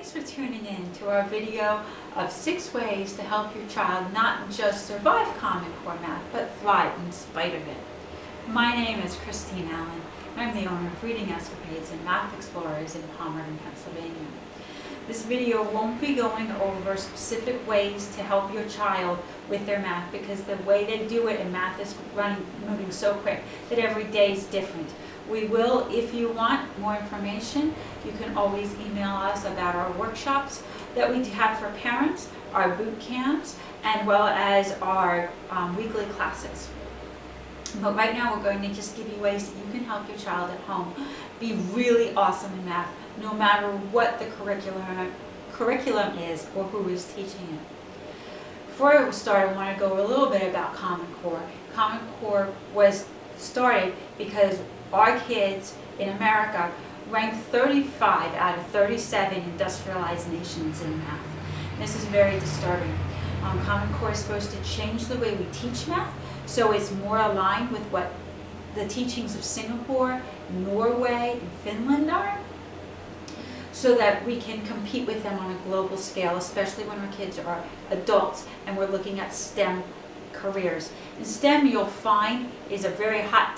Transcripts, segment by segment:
Thanks for tuning in to our video of 6 ways to help your child not just survive Common Core math, but thrive in spite of it. My name is Christine Allen. I'm the owner of Reading Escapades and Math Explorers in Palmerton, Pennsylvania. This video won't be going over specific ways to help your child with their math, because the way they do it in math is moving so quick that every day is different. We will, if you want more information, you can always email us about our workshops that we have for parents, our boot camps, and well as our weekly classes. But right now we're going to just give you ways that you can help your child at home be really awesome in math, no matter what the curriculum is or who is teaching it. Before I start, I want to go a little bit about Common Core. Common Core was started because our kids in America ranked 35 out of 37 industrialized nations in math. This is very disturbing. Common Core is supposed to change the way we teach math, so it's more aligned with what the teachings of Singapore, Norway, and Finland are, so that we can compete with them on a global scale, especially when our kids are adults and we're looking at STEM careers. And STEM, you'll find, is a very hot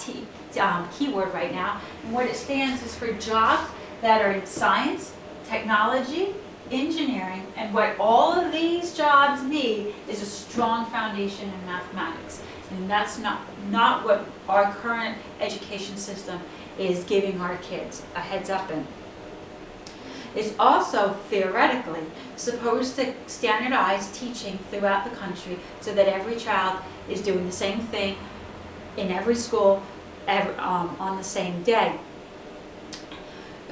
keyword right now, and what it stands is for jobs that are in science, technology, engineering, and what all of these jobs need is a strong foundation in mathematics. And that's not what our current education system is giving our kids a heads up in. It's also theoretically supposed to standardize teaching throughout the country so that every child is doing the same thing in every school on the same day.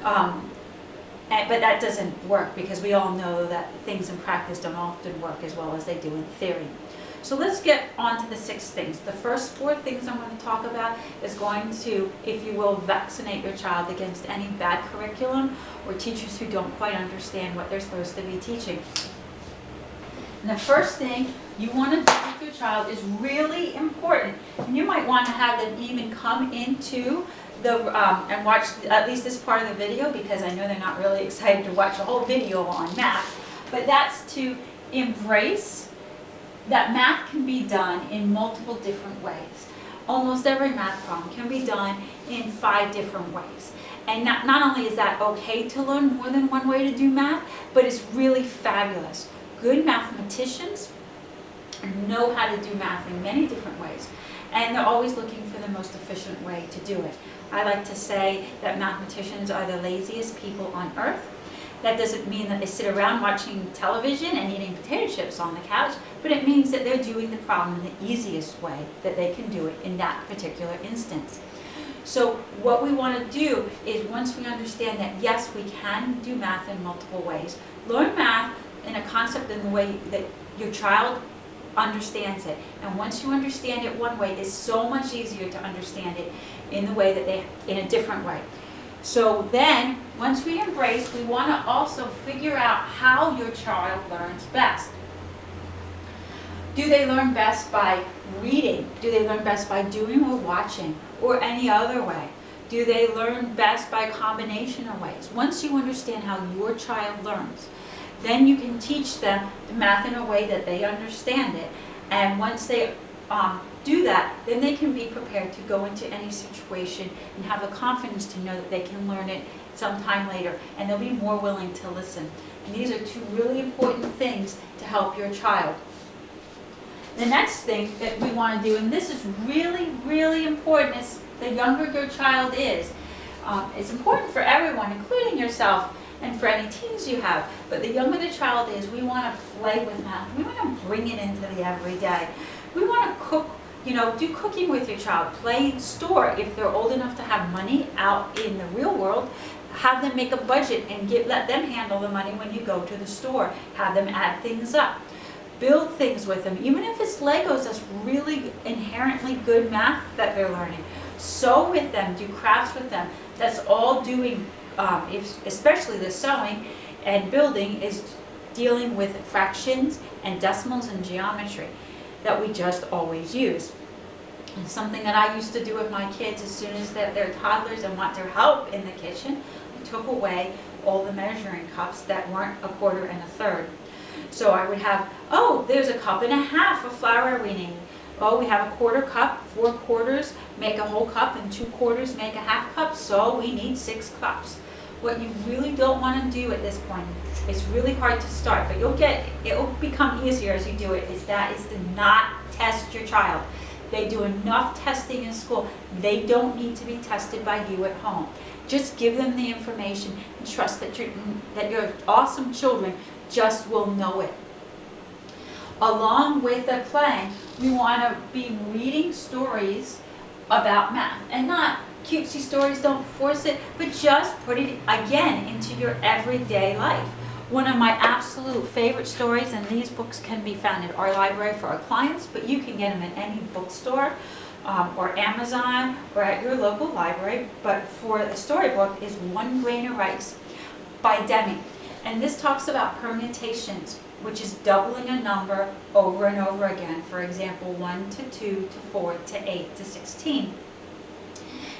But that doesn't work, because we all know that things in practice don't often work as well as they do in theory. So let's get on to the 6 things. The first 4 things I'm going to talk about is going to, if you will, vaccinate your child against any bad curriculum or teachers who don't quite understand what they're supposed to be teaching. And the first thing you want to do with your child is really important. And you might want to have them even come into the and watch at least this part of the video, because I know they're not really excited to watch a whole video on math. But that's to embrace that math can be done in multiple different ways. Almost every math problem can be done in 5 different ways. And not only is that okay to learn more than one way to do math, but it's really fabulous. Good mathematicians know how to do math in many different ways, and they're always looking for the most efficient way to do it. I like to say that mathematicians are the laziest people on earth. That doesn't mean that they sit around watching television and eating potato chips on the couch, but it means that they're doing the problem in the easiest way that they can do it in that particular instance. So what we want to do is, once we understand that yes, we can do math in multiple ways, learn math in a concept in the way that your child understands it. And once you understand it one way, it's so much easier to understand it in the way that in a different way. So then, once we embrace, we want to also figure out how your child learns best. Do they learn best by reading? Do they learn best by doing or watching, or any other way? Do they learn best by a combination of ways? Once you understand how your child learns, then you can teach them the math in a way that they understand it. And once they do that, then they can be prepared to go into any situation and have the confidence to know that they can learn it sometime later, and they'll be more willing to listen. And these are 2 really important things to help your child. The next thing that we want to do, and this is really, really important, is the younger your child is. It's important for everyone, including yourself, and for any teens you have. But the younger the child is, we want to play with math. We want to bring it into the everyday. We want to cook, do cooking with your child. Play store. If they're old enough to have money out in the real world, have them make a budget and let them handle the money when you go to the store. Have them add things up. Build things with them. Even if it's Legos, that's really inherently good math that they're learning. Sew with them. Do crafts with them. That's all doing, especially the sewing and building, is dealing with fractions and decimals and geometry that we just always use. And something that I used to do with my kids as soon as they're toddlers and want their help in the kitchen, took away all the measuring cups that weren't a quarter and a third. So I would have, oh, there's a cup and a half of flour we need. Oh, we have a quarter cup, 4 quarters make a whole cup, and 2 quarters make a half cup, so we need 6 cups. What you really don't want to do at this point, it's really hard to start, but it'll become easier as you do it, is to not test your child. They do enough testing in school. They don't need to be tested by you at home. Just give them the information and trust that your awesome children just will know it. Along with the playing, we want to be reading stories about math, and not cutesy stories, don't force it, but just put it again into your everyday life. One of my absolute favorite stories, and these books can be found at our library for our clients, but you can get them at any bookstore or Amazon or at your local library. But for the storybook is One Grain of Rice by Demi. And this talks about permutations, which is doubling a number over and over again. For example, 1 to 2 to 4 to 8 to 16.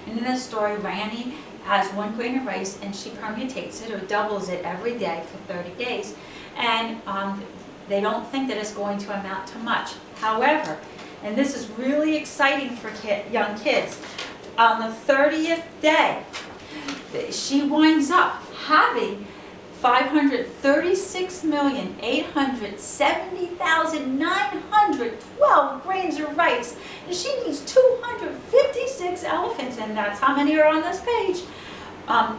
And in this story, Randy has 1 grain of rice, and she permutates it or doubles it every day for 30 days. And they don't think that it's going to amount to much. However, and this is really exciting for young kids, on the 30th day, she winds up having 536,870,912 grains of rice, and she needs 256 elephants, and that's how many are on this page,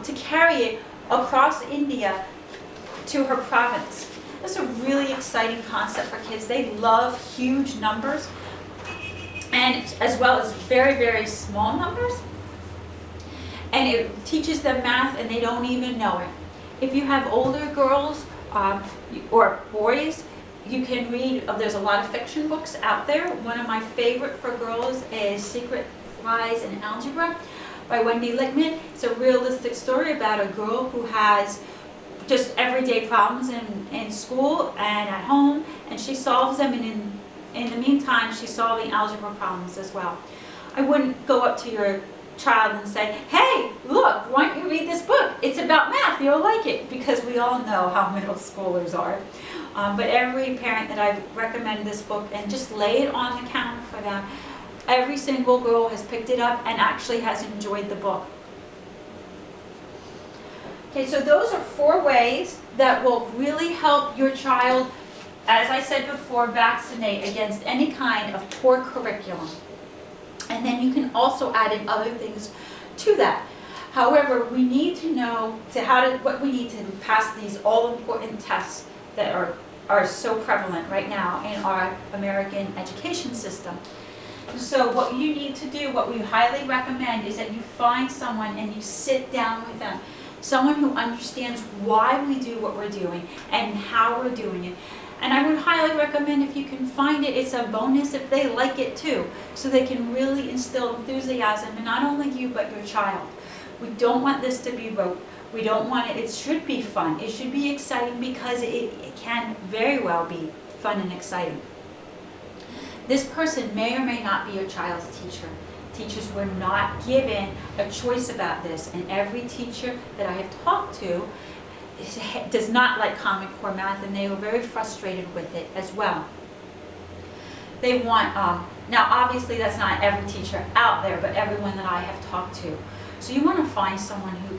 to carry it across India to her province. That's a really exciting concept for kids. They love huge numbers, and as well as very, very small numbers, and it teaches them math and they don't even know it. If you have older girls or boys, you can read, there's a lot of fiction books out there. One of my favorite for girls is Secret Flies in Algebra by Wendy Lichtman. It's a realistic story about a girl who has just everyday problems in school and at home, and she solves them, and in the meantime she's solving algebra problems as well. I wouldn't go up to your child and say, hey, look, why don't you read this book? It's about math, you'll like it, because we all know how middle schoolers are. But every parent that I've recommended this book and just lay it on the counter for them, every single girl has picked it up and actually has enjoyed the book. Okay, so those are 4 ways that will really help your child, as I said before, vaccinate against any kind of poor curriculum. And then you can also add in other things to that. However, we need to know what we need to pass these all-important tests that are so prevalent right now in our American education system. So what you need to do, what we highly recommend, is that you find someone and you sit down with them. Someone who understands why we do what we're doing and how we're doing it. And I would highly recommend, if you can find it, it's a bonus if they like it too, so they can really instill enthusiasm in not only you but your child. We don't want this to be rote. We don't want it should be fun. It should be exciting, because it can very well be fun and exciting. This person may or may not be your child's teacher. Teachers were not given a choice about this, and every teacher that I have talked to does not like Common Core math, and they were very frustrated with it as well. They want, now obviously that's not every teacher out there, but everyone that I have talked to. So you want to find someone who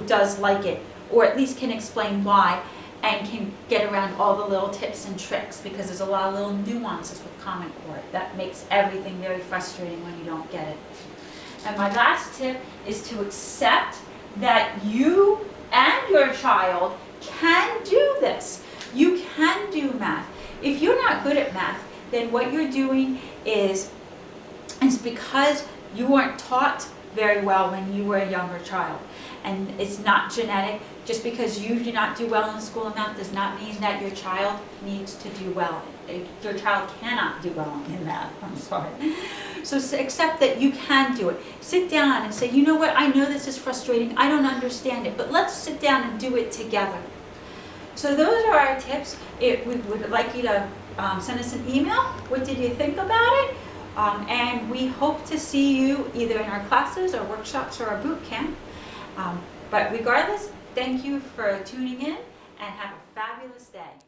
does like it, or at least can explain why, and can get around all the little tips and tricks, because there's a lot of little nuances with Common Core that makes everything very frustrating when you don't get it. And my last tip is to accept that you and your child can do this. You can do math. If you're not good at math, then what you're doing is because you weren't taught very well when you were a younger child. And it's not genetic. Just because you do not do well in school in math does not mean that your child needs to do well. Your child cannot do well in math, I'm sorry. So accept that you can do it. Sit down and say, you know what, I know this is frustrating, I don't understand it, but let's sit down and do it together. So those are our tips. We would like you to send us an email. What did you think about it? And we hope to see you either in our classes or workshops or our boot camp. But regardless, thank you for tuning in and have a fabulous day.